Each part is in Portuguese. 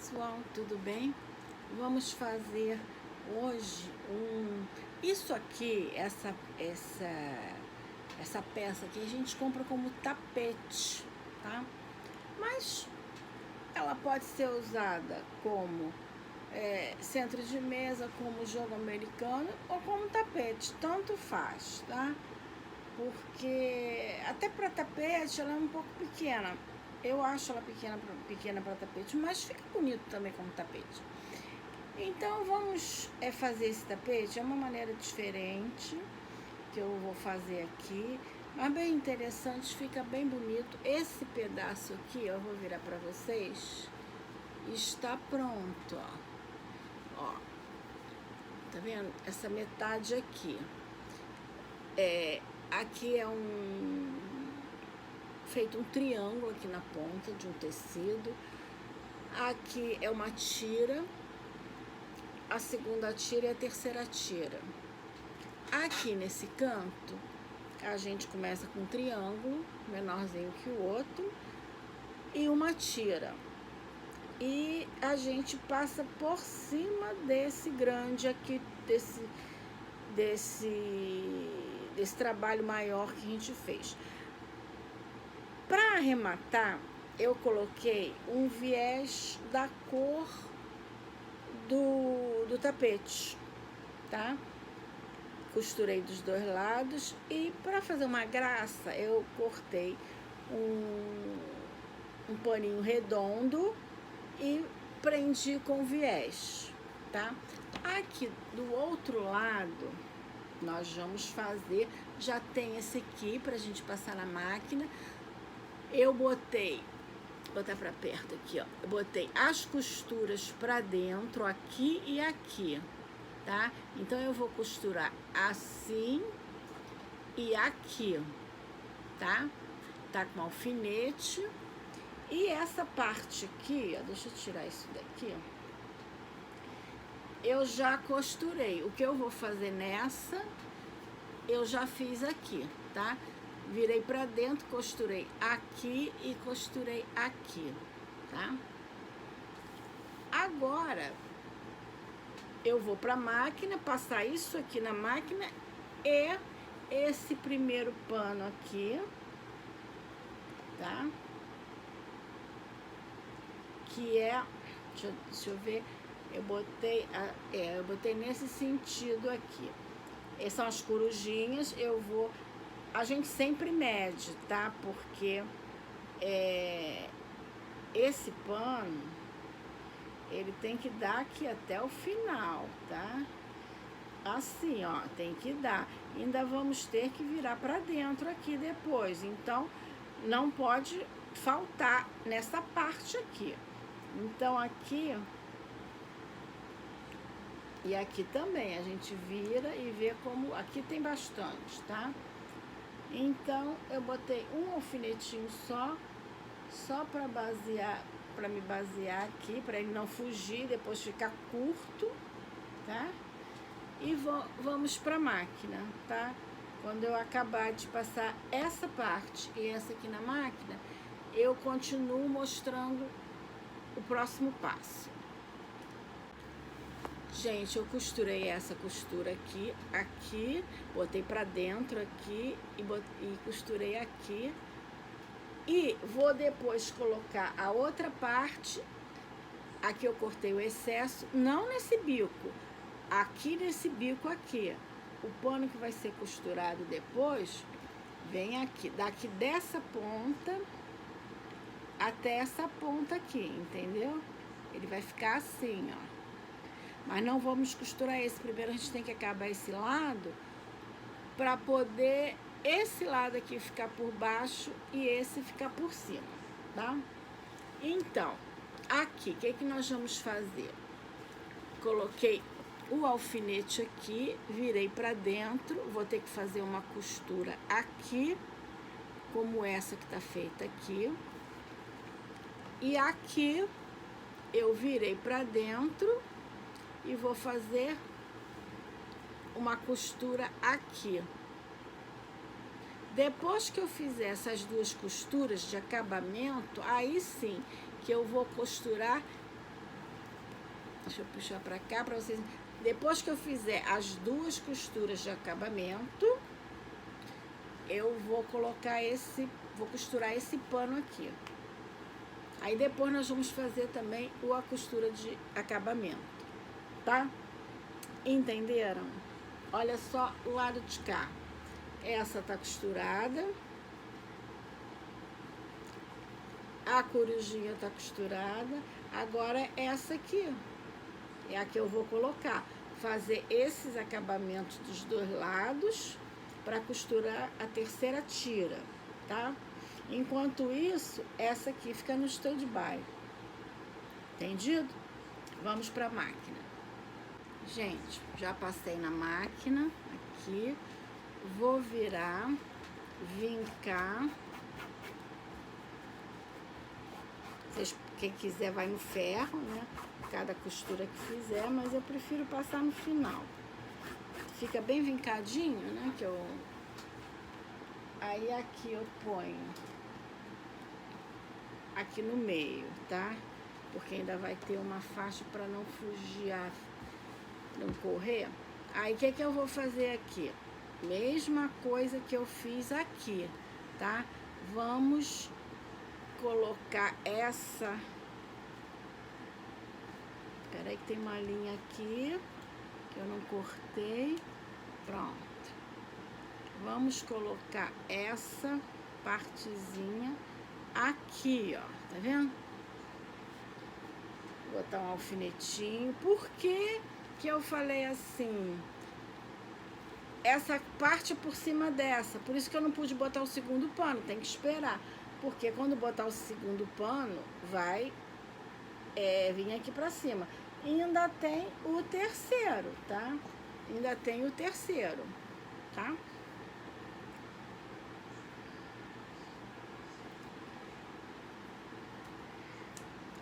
pessoal, tudo bem? Vamos fazer hoje isso aqui, essa peça aqui a gente compra como tapete, tá? Mas ela pode ser usada como centro de mesa, como jogo americano ou como tapete, tanto faz, tá? Porque até para tapete ela é um pouco pequena. Eu acho ela pequena para tapete, mas fica bonito também como tapete. Então vamos fazer esse tapete, é uma maneira diferente que eu vou fazer aqui, mas bem interessante, fica bem bonito. Esse pedaço aqui, eu vou virar para vocês, está pronto, ó. Tá vendo? Essa metade aqui. Aqui é feito um triângulo aqui na ponta de um tecido. Aqui é uma tira, a segunda tira e a terceira tira. Aqui nesse canto, a gente começa com um triângulo, menorzinho que o outro, e uma tira. E a gente passa por cima desse grande aqui, desse trabalho maior que a gente fez. Para arrematar, eu coloquei um viés da cor do tapete, tá? Costurei dos dois lados e para fazer uma graça eu cortei um paninho redondo e prendi com viés, tá? Aqui do outro lado nós vamos fazer, já tem esse aqui pra gente passar na máquina. Eu botei, vou botar pra perto aqui, ó. Eu botei as costuras pra dentro, aqui e aqui, tá? Então eu vou costurar assim e aqui, tá? Tá com alfinete. E essa parte aqui, ó, deixa eu tirar isso daqui, ó. Eu já costurei. O que eu vou fazer nessa, eu já fiz aqui, tá? Virei pra dentro, costurei aqui e costurei aqui, tá? Agora, eu vou pra máquina, passar isso aqui na máquina e esse primeiro pano aqui, tá? Que é, deixa eu ver, eu botei nesse sentido aqui. Essas são as corujinhas, a gente sempre mede, tá? Porque esse pano, ele tem que dar aqui até o final, tá? Assim, ó, tem que dar. Ainda vamos ter que virar pra dentro aqui depois, então não pode faltar nessa parte aqui. Então aqui e aqui também a gente vira e vê como aqui tem bastante, tá? Então eu botei um alfinetinho só para basear, para me basear aqui, para ele não fugir, depois ficar curto, tá? E vamos para a máquina, tá? Quando eu acabar de passar essa parte e essa aqui na máquina, eu continuo mostrando o próximo passo. Gente, eu costurei essa costura aqui, botei pra dentro aqui e costurei aqui. E vou depois colocar a outra parte, aqui eu cortei o excesso, não nesse bico, aqui nesse bico aqui. O pano que vai ser costurado depois, vem aqui, daqui dessa ponta até essa ponta aqui, entendeu? Ele vai ficar assim, ó. Mas não vamos costurar esse. Primeiro a gente tem que acabar esse lado para poder esse lado aqui ficar por baixo e esse ficar por cima, tá? Então, aqui, o que nós vamos fazer? Coloquei o alfinete aqui, virei para dentro, vou ter que fazer uma costura aqui, como essa que tá feita aqui. E aqui eu virei para dentro e vou fazer uma costura aqui. Depois que eu fizer essas duas costuras de acabamento, aí sim que eu vou costurar Deixa eu puxar pra cá pra vocês. Depois que eu fizer as 2 costuras de acabamento, eu vou colocar vou costurar esse pano aqui. Aí depois nós vamos fazer também a costura de acabamento, tá? Entenderam? Olha só o lado de cá. Essa tá costurada. A corujinha tá costurada. Agora essa aqui é a que eu vou colocar. Fazer esses acabamentos dos 2 lados para costurar a terceira tira, tá? Enquanto isso, essa aqui fica no stand-by. Entendido? Vamos para a máquina. Gente, já passei na máquina aqui. Vou virar, vincar. Quem quiser vai no ferro, né? Cada costura que fizer, mas eu prefiro passar no final. Fica bem vincadinho, né? Aí aqui eu ponho aqui no meio, tá? Porque ainda vai ter uma faixa para não fugir, não correr. Aí o que eu vou fazer aqui? Mesma coisa que eu fiz aqui, tá? Vamos colocar essa. Peraí que tem uma linha aqui que eu não cortei. Pronto. Vamos colocar essa partezinha aqui, ó. Tá vendo? Vou botar um alfinetinho. Por que que eu falei assim? Essa parte por cima dessa. Por isso que eu não pude botar o segundo pano. Tem que esperar. Porque quando botar o segundo pano, vai vir aqui pra cima. E ainda tem o terceiro, tá? Ainda tem o terceiro, tá?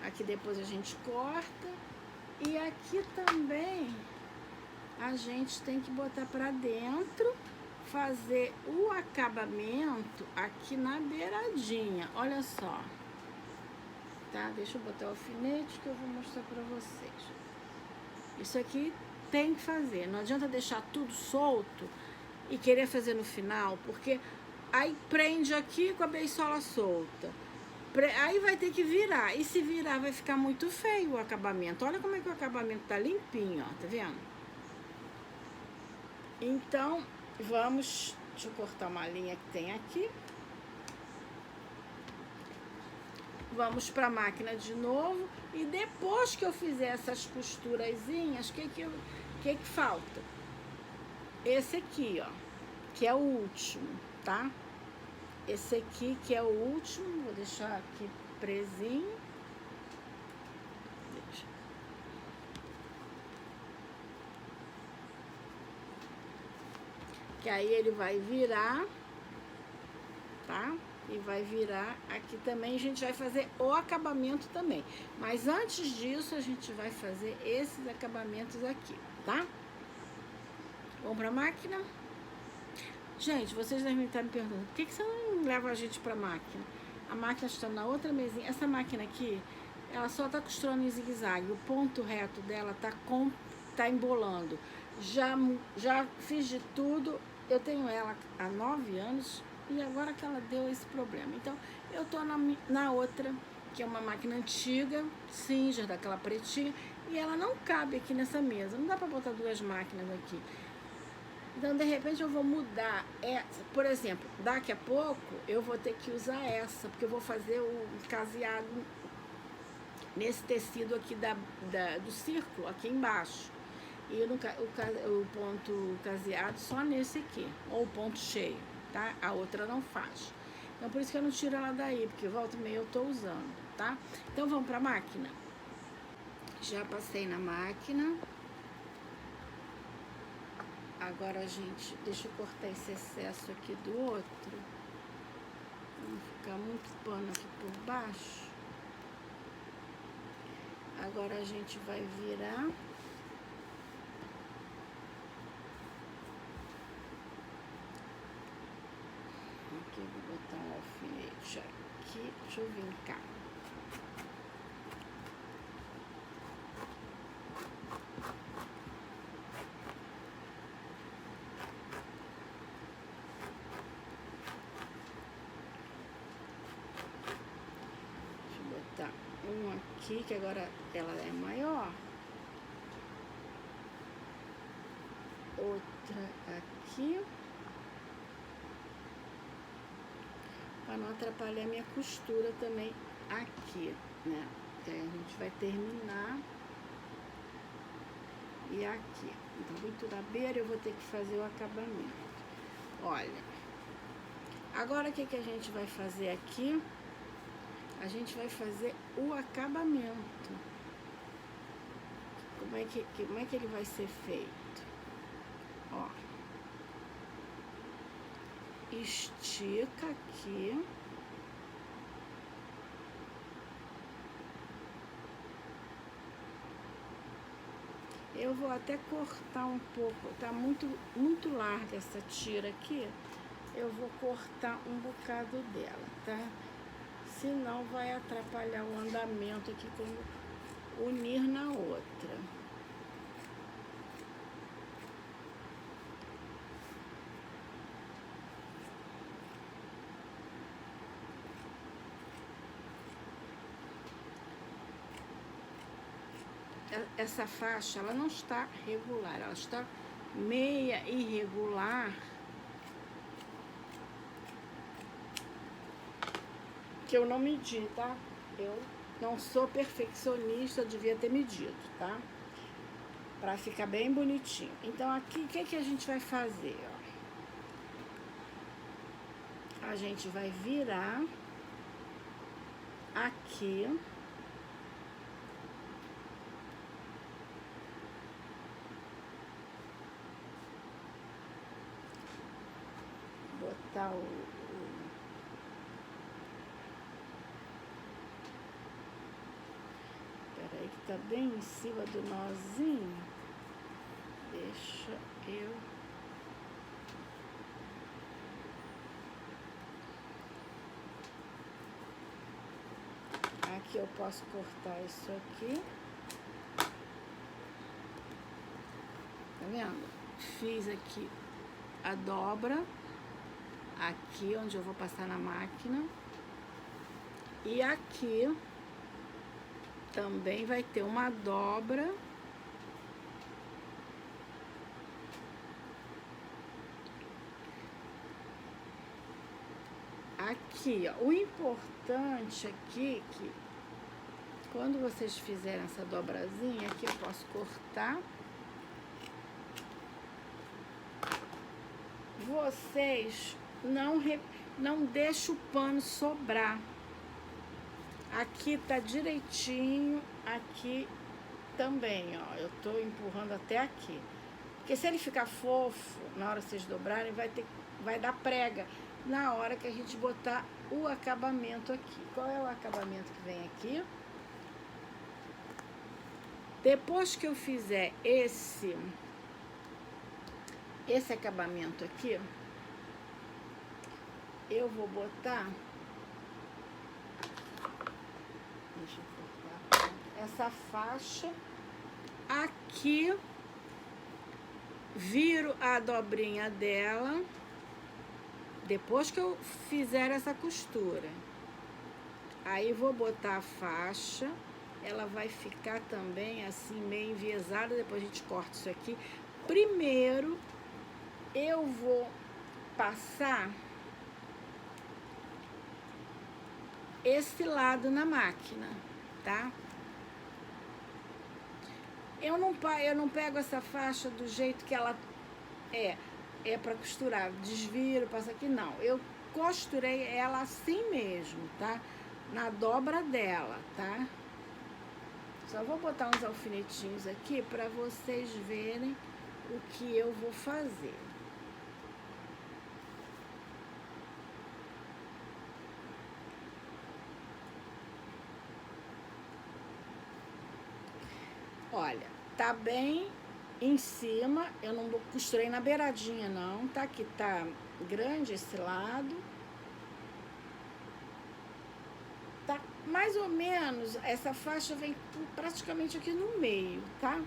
Aqui depois a gente corta. E aqui também a gente tem que botar pra dentro, fazer o acabamento aqui na beiradinha. Olha só. Tá? Deixa eu botar o alfinete que eu vou mostrar pra vocês. Isso aqui tem que fazer. Não adianta deixar tudo solto e querer fazer no final, porque aí prende aqui com a beisola solta. Aí vai ter que virar. E se virar vai ficar muito feio o acabamento. Olha como é que o acabamento tá limpinho, ó. Tá vendo? Então, vamos... Deixa eu cortar uma linha que tem aqui. Vamos para a máquina de novo. E depois que eu fizer essas costurazinhas, o que falta? Esse aqui, ó. Que é o último, tá? Esse aqui que é o último. Vou deixar aqui presinho. Deixa. Que aí ele vai virar, tá? E vai virar aqui também, a gente vai fazer o acabamento também. Mas antes disso, a gente vai fazer esses acabamentos aqui, tá? Vamos pra máquina? Gente, vocês devem estar me perguntando, por que você não leva a gente pra máquina? A máquina está na outra mesinha. Essa máquina aqui, ela só tá costurando em zigue-zague. O ponto reto dela tá embolando. Já fiz de tudo. Eu tenho ela há 9 anos. E agora que ela deu esse problema. Então, eu tô na outra, que é uma máquina antiga, Singer, daquela pretinha, e ela não cabe aqui nessa mesa. Não dá pra botar 2 máquinas aqui. Então, de repente, eu vou mudar essa. Por exemplo, daqui a pouco, eu vou ter que usar essa, porque eu vou fazer o caseado nesse tecido aqui do círculo, aqui embaixo. E o ponto caseado só nesse aqui, ou o ponto cheio. Tá? A outra não faz. Então, por isso que eu não tiro ela daí, porque volta e meia eu tô usando, tá? Então, vamos pra máquina? Já passei na máquina. Agora, gente, deixa eu cortar esse excesso aqui do outro. Não ficar muito pano aqui por baixo. Agora, a gente vai virar. Aqui eu vou botar um alfinete aqui, deixa eu vincar. aqui, que agora ela é maior. Outra aqui. Para não atrapalhar minha costura também aqui, né? Que aí a gente vai terminar. E aqui. Então, muito na beira, eu vou ter que fazer o acabamento. Olha. Agora, o que a gente vai fazer aqui? A gente vai fazer o acabamento. Como é que ele vai ser feito? Ó. Estica aqui. Eu vou até cortar um pouco, tá muito larga essa tira aqui. Eu vou cortar um bocado dela, tá? Senão vai atrapalhar o andamento aqui, como unir na outra. Essa faixa, ela não está regular, ela está meia irregular. Que eu não medi, tá? Eu não sou perfeccionista, eu devia ter medido, tá? Pra ficar bem bonitinho. Então, aqui, o que a gente vai fazer, ó? A gente vai virar aqui. Botar Peraí que tá bem em cima do nozinho. Deixa eu... Aqui eu posso cortar isso aqui. Tá vendo? Fiz aqui a dobra. Aqui onde eu vou passar na máquina. E aqui também vai ter uma dobra. Aqui, ó. O importante aqui que quando vocês fizerem essa dobrazinha, aqui eu posso cortar. Vocês não deixam o pano sobrar. Aqui tá direitinho, aqui também, ó. Eu tô empurrando até aqui. Porque se ele ficar fofo, na hora que vocês dobrarem, vai dar prega na hora que a gente botar o acabamento aqui. Qual é o acabamento que vem aqui? Depois que eu fizer esse acabamento aqui, eu vou botar... Deixa eu cortar essa faixa aqui, viro a dobrinha dela, depois que eu fizer essa costura. Aí vou botar a faixa, ela vai ficar também assim meio enviesada, depois a gente corta isso aqui. Primeiro, eu vou passar esse lado na máquina, tá? Eu não pego essa faixa do jeito que ela é para costurar, desviro, passo aqui, não. Eu costurei ela assim mesmo, tá? Na dobra dela, tá? Só vou botar uns alfinetinhos aqui para vocês verem o que eu vou fazer. Olha, tá bem em cima, eu não costurei na beiradinha não, tá? Que tá grande esse lado. Tá mais ou menos, essa faixa vem praticamente aqui no meio, tá?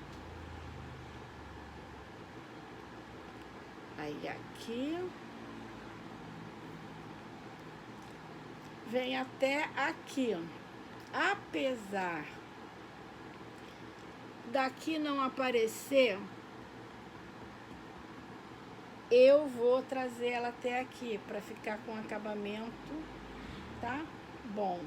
Aí aqui. Vem até aqui, ó. Apesar daqui não aparecer, eu vou trazer ela até aqui, para ficar com acabamento, tá? Bom.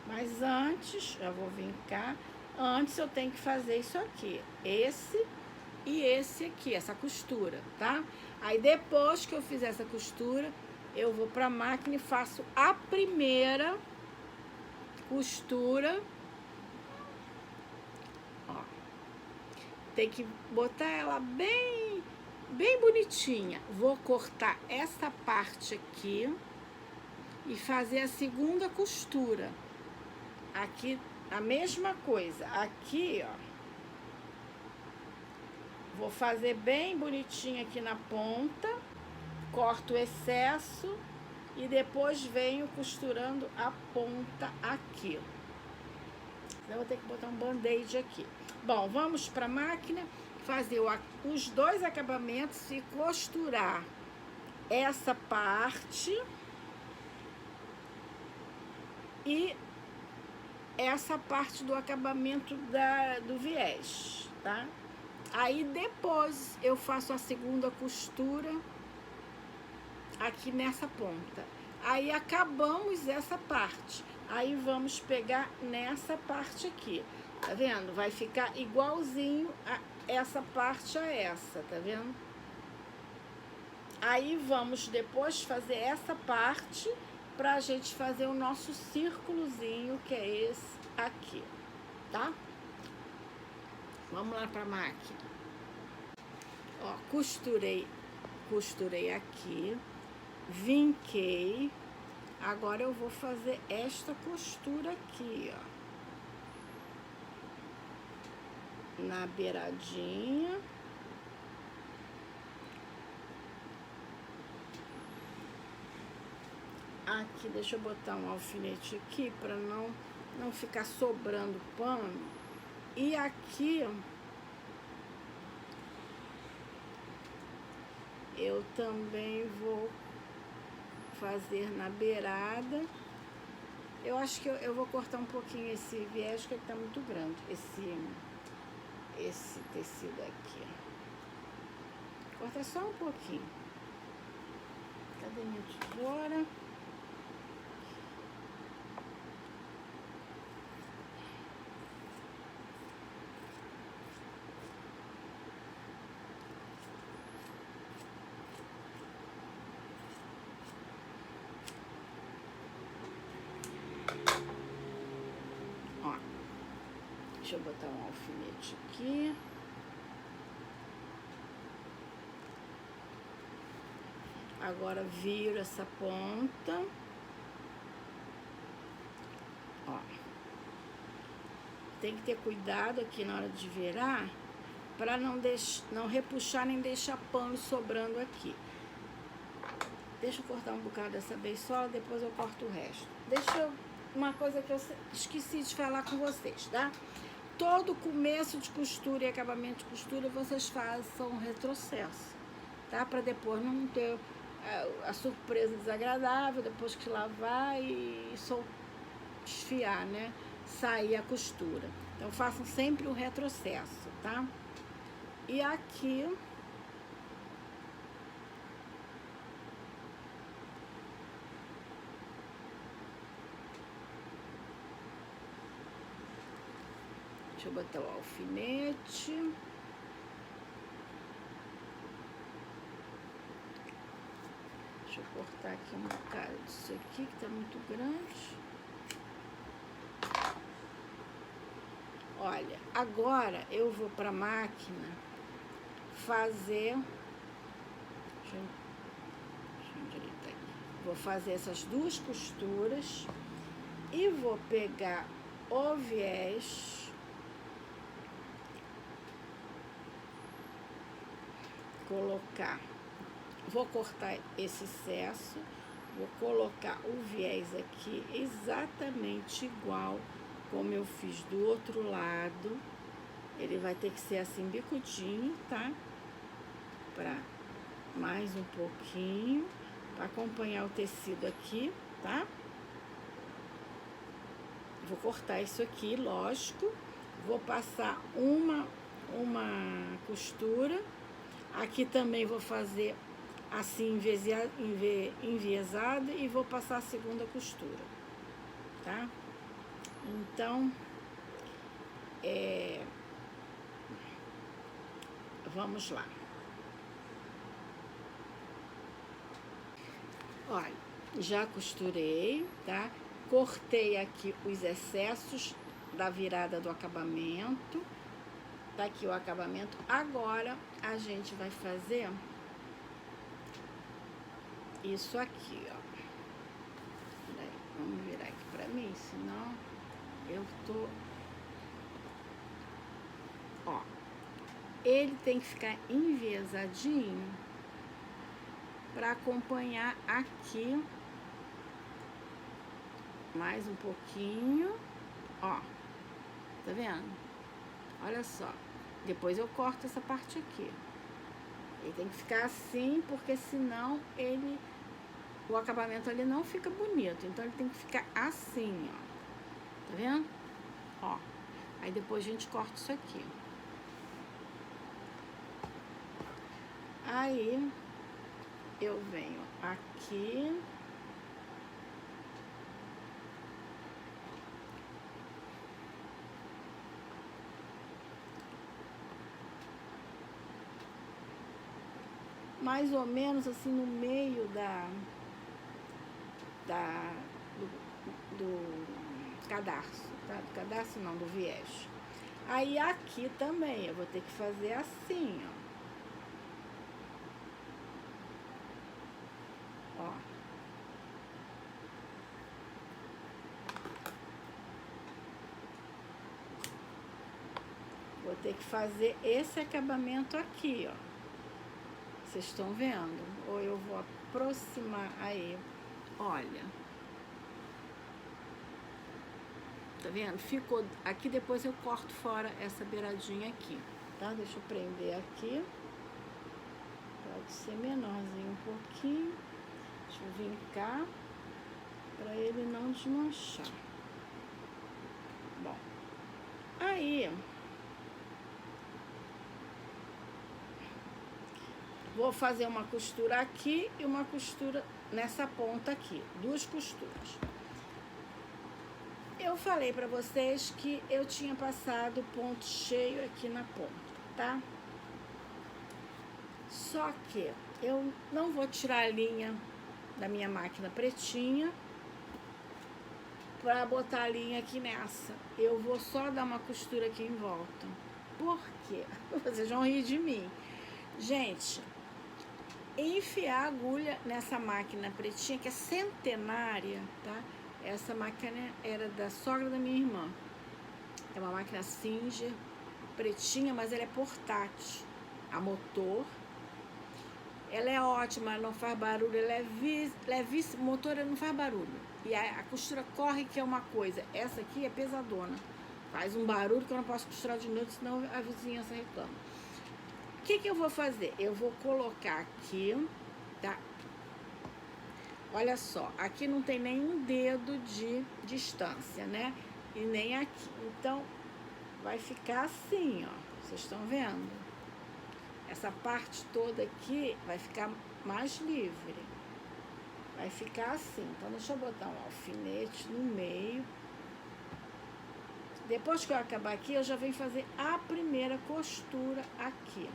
Mas antes, já vou vir cá, antes eu tenho que fazer isso aqui, esse e esse aqui, essa costura, tá? Aí depois que eu fizer essa costura, eu vou pra máquina e faço a primeira costura. Ó, tem que botar ela bem bonitinha. Vou cortar essa parte aqui e fazer a segunda costura. Aqui a mesma coisa, aqui ó, vou fazer bem bonitinho aqui na ponta, corto o excesso e depois venho costurando a ponta aqui. Eu vou ter que botar um band-aid aqui. Bom, vamos para a máquina fazer os dois acabamentos e costurar essa parte e essa parte do acabamento do viés, tá? Aí depois eu faço a segunda costura aqui nessa ponta. Aí acabamos essa parte. Aí vamos pegar nessa parte aqui, tá vendo? Vai ficar igualzinho a essa parte a essa, tá vendo? Aí vamos depois fazer essa parte pra gente fazer o nosso círculozinho, que é esse aqui, tá? Vamos lá pra máquina. Ó, costurei aqui, vinquei. Agora eu vou fazer esta costura aqui, ó. Na beiradinha. Aqui, deixa eu botar um alfinete aqui para não ficar sobrando pano. E aqui eu também vou fazer na beirada. Eu acho que eu vou cortar um pouquinho esse viés, que ele tá muito grande, esse tecido aqui. Corta só um pouquinho. Cadê minha tesoura? Ó, deixa eu botar um alfinete aqui. Agora viro essa ponta. Ó. Tem que ter cuidado aqui na hora de virar, para não repuxar nem deixar pano sobrando aqui. Deixa eu cortar um bocado dessa beisola, depois eu corto o resto. Uma coisa que eu esqueci de falar com vocês, tá? Todo começo de costura e acabamento de costura, vocês façam um retrocesso, tá? Para depois não ter a surpresa desagradável, depois que lavar e desfiar, né? Sair a costura. Então, façam sempre o retrocesso, tá? E aqui... Deixa eu botar o alfinete. Deixa eu cortar aqui um bocado disso aqui, que tá muito grande. Olha, agora eu vou pra máquina fazer... Deixa eu endireitar aqui. Vou fazer essas duas costuras e vou pegar o viés... Vou cortar esse excesso, vou colocar o viés aqui exatamente igual como eu fiz do outro lado. Ele vai ter que ser assim bicudinho, tá? Pra mais um pouquinho, acompanhar o tecido aqui, tá? Vou cortar isso aqui, lógico. Vou passar uma costura. Aqui também vou fazer assim enviesado e vou passar a segunda costura, tá? Então, vamos lá. Olha, já costurei, tá? Cortei aqui os excessos da virada do acabamento. Tá aqui o acabamento. Agora, a gente vai fazer isso aqui, ó. Peraí, vamos virar aqui pra mim, senão eu tô... Ó, ele tem que ficar enviesadinho pra acompanhar aqui mais um pouquinho, ó, tá vendo? Olha só, depois eu corto essa parte aqui. Ele tem que ficar assim, porque senão o acabamento ali não fica bonito. Então ele tem que ficar assim, ó. Tá vendo? Ó. Aí depois a gente corta isso aqui. Aí eu venho aqui. Mais ou menos assim no meio do cadarço, tá? Do cadarço não, do viés. Aí aqui também eu vou ter que fazer assim, ó. Ó. Vou ter que fazer esse acabamento aqui, ó. Vocês estão vendo? Ou eu vou aproximar aí. Olha. Tá vendo? Ficou aqui, depois eu corto fora essa beiradinha aqui, tá? Deixa eu prender aqui. Pode ser menorzinho um pouquinho. Deixa eu vincar pra ele não desmanchar. Bom. Aí... vou fazer uma costura aqui e uma costura nessa ponta aqui. 2 costuras. Eu falei pra vocês que eu tinha passado ponto cheio aqui na ponta, tá? Só que eu não vou tirar a linha da minha máquina pretinha pra botar a linha aqui nessa. Eu vou só dar uma costura aqui em volta. Por quê? Vocês vão rir de mim. Gente... enfiar a agulha nessa máquina pretinha, que é centenária, tá? Essa máquina era da sogra da minha irmã. É uma máquina Singer, pretinha, mas ela é portátil. A motor. Ela é ótima, ela não faz barulho, ela é levíssima, o motor não faz barulho. E a costura corre, que é uma coisa. Essa aqui é pesadona. Faz um barulho que eu não posso costurar de noite, senão a vizinhança reclama. O que eu vou fazer? Eu vou colocar aqui, tá? Olha só, aqui não tem nenhum dedo de distância, né? E nem aqui. Então, vai ficar assim, ó. Vocês estão vendo? Essa parte toda aqui vai ficar mais livre. Vai ficar assim. Então, deixa eu botar um alfinete no meio. Depois que eu acabar aqui, eu já venho fazer a primeira costura aqui.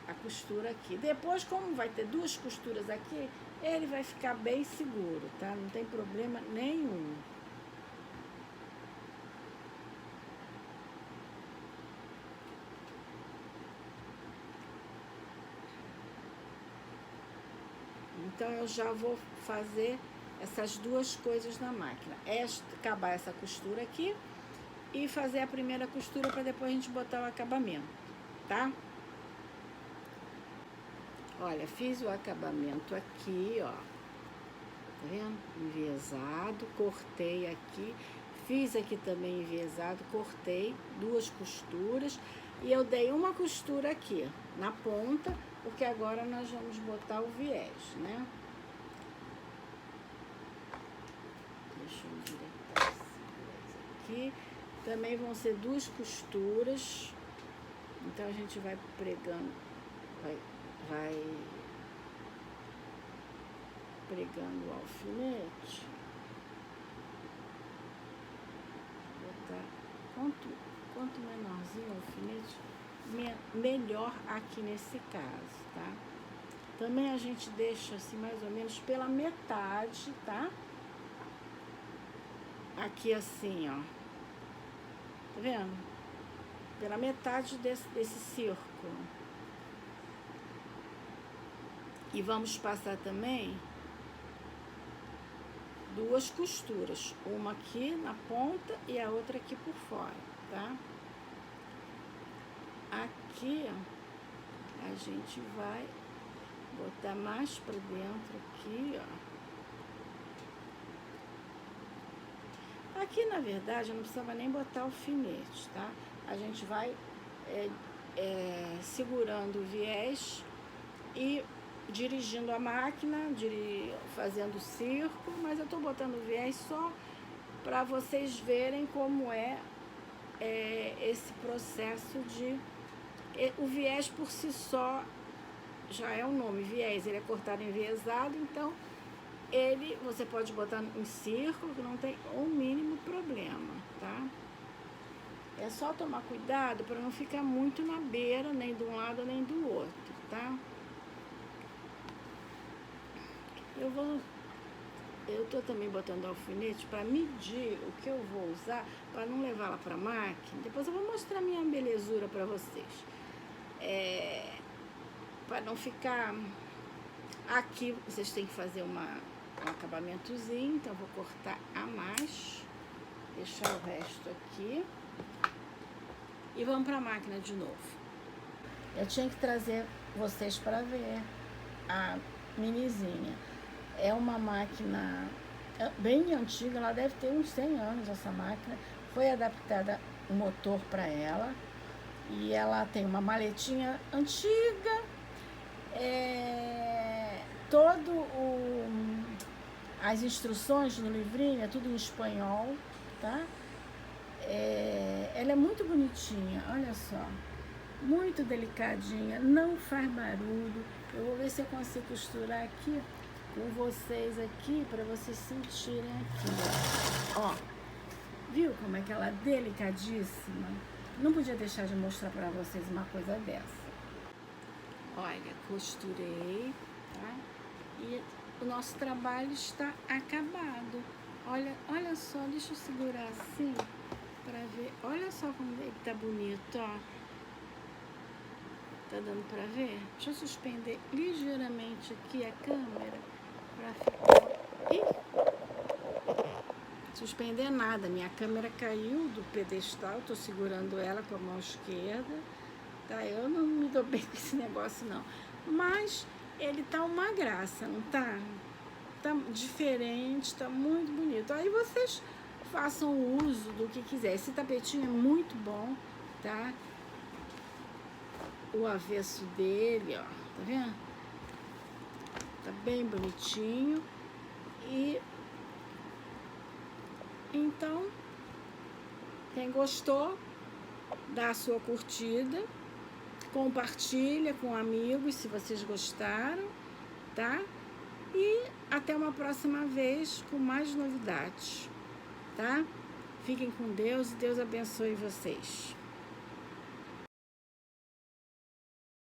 A costura aqui. Depois, como vai ter 2 costuras aqui, ele vai ficar bem seguro, tá? Não tem problema nenhum. Então, eu já vou fazer essas 2 coisas na máquina. Acabar essa costura aqui e fazer a primeira costura para depois a gente botar o acabamento, tá? Olha, fiz o acabamento aqui, ó. Tá vendo? Enviesado, cortei aqui, Fiz aqui também enviesado, cortei 2 costuras e eu dei uma costura aqui na ponta, porque agora nós vamos botar o viés, né? Deixa eu endireitar esse viés aqui. Também vão ser 2 costuras, então a gente vai pregando, vai pregando o alfinete. Quanto menorzinho o alfinete, melhor aqui nesse caso, tá? Também a gente deixa assim mais ou menos pela metade, tá? Aqui assim, ó. Tá vendo? Pela metade desse círculo. E vamos passar também 2 costuras, uma aqui na ponta e a outra aqui por fora, tá? Aqui a gente vai botar mais pra dentro aqui, ó. Aqui, na verdade, eu não precisava nem botar alfinete, tá? A gente vai segurando o viés e dirigindo a máquina, fazendo círculo, mas eu tô botando o viés só para vocês verem como é esse processo de... O viés por si só já é o nome, viés, ele é cortado enviesado, então você pode botar em círculo, que não tem o mínimo problema, tá? É só tomar cuidado para não ficar muito na beira, nem de um lado nem do outro, tá? Eu tô também botando alfinete para medir o que eu vou usar, para não levar lá para a máquina. Depois eu vou mostrar minha belezura para vocês. Para não ficar... Aqui vocês têm que fazer um acabamentozinho, então eu vou cortar a mais, deixar o resto aqui. E vamos para a máquina de novo. Eu tinha que trazer vocês para ver a minizinha. É uma máquina bem antiga, ela deve ter uns 100 anos essa máquina. Foi adaptada o motor para ela. E ela tem uma maletinha antiga. As instruções no livrinho é tudo em espanhol, tá? Ela é muito bonitinha, olha só. Muito delicadinha, não faz barulho. Eu vou ver se eu consigo costurar aqui com vocês aqui, para vocês sentirem aqui, ó. Viu como é que ela é delicadíssima? Não podia deixar de mostrar para vocês uma coisa dessa. Olha, costurei, tá? E o nosso trabalho está acabado. Olha só, deixa eu segurar assim para ver. Olha só como ele tá bonito, ó. Tá dando para ver? Deixa eu suspender ligeiramente aqui a câmera para ficar... Suspender nada, minha câmera caiu do pedestal, tô segurando ela com a mão esquerda, tá? Eu não me dou bem com esse negócio não, mas ele tá uma graça, não tá? Tá diferente, tá muito bonito. Aí vocês façam uso do que quiser. Esse tapetinho é muito bom, tá? O avesso dele, ó, tá vendo? Tá bem bonitinho. E então, quem gostou, dá a sua curtida, compartilha com amigos se vocês gostaram, tá? E até uma próxima vez com mais novidades, tá? Fiquem com Deus e Deus abençoe vocês.